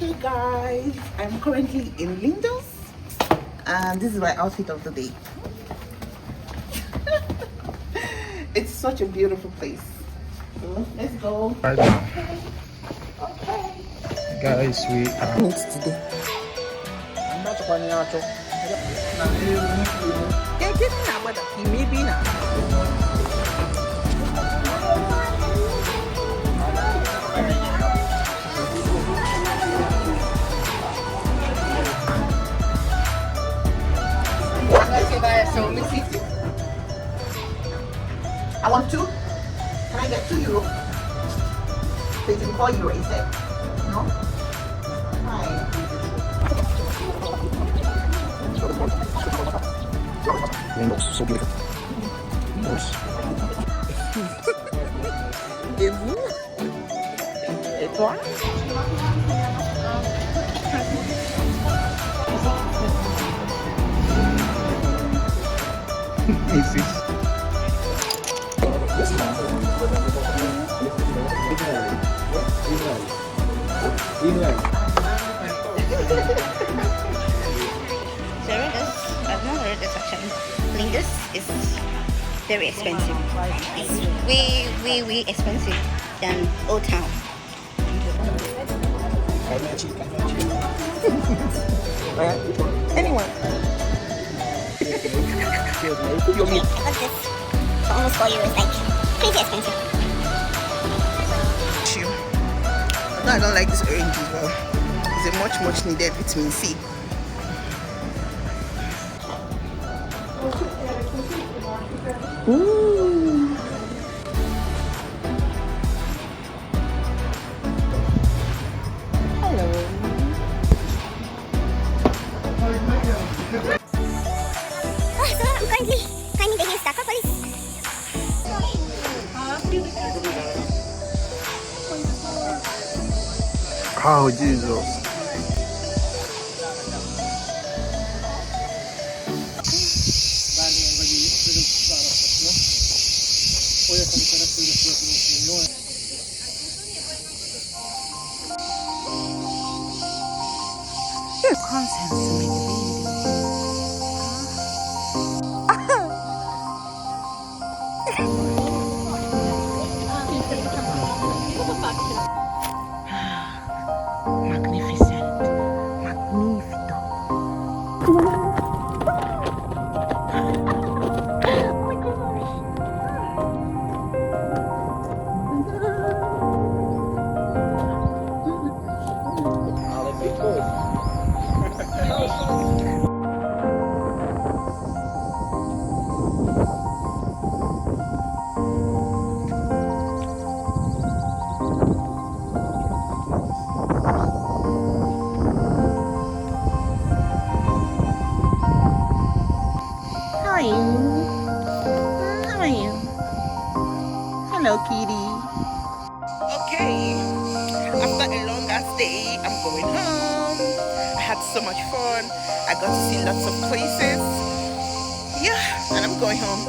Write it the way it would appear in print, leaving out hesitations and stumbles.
Hey guys, I'm currently in Lindos and this is my outfit of the day. It's such a beautiful place. So let's go. Right now, Okay. guys, we are. Needs today. So let me see. I want two. Can I get €2? €24, is it? No? Fine. Lindos, so beautiful. Lindos. Et vous? Et toi? Easy. I've not heard this actually. Lindos is very expensive. It's way expensive than Old Town. Anyone? Your meat. What's this? For almost €4, like pretty expensive. I don't like this orange as well. It's a much needed vitamin C. Ooh. Hello. So kindly they stuck up police. Oh, Jesus. Magnificent. Magnifico. How are you? Hello, kitty. Okay, after a long ass day, I'm going home. I had so much fun. I got to see lots of places. Yeah, and I'm going home.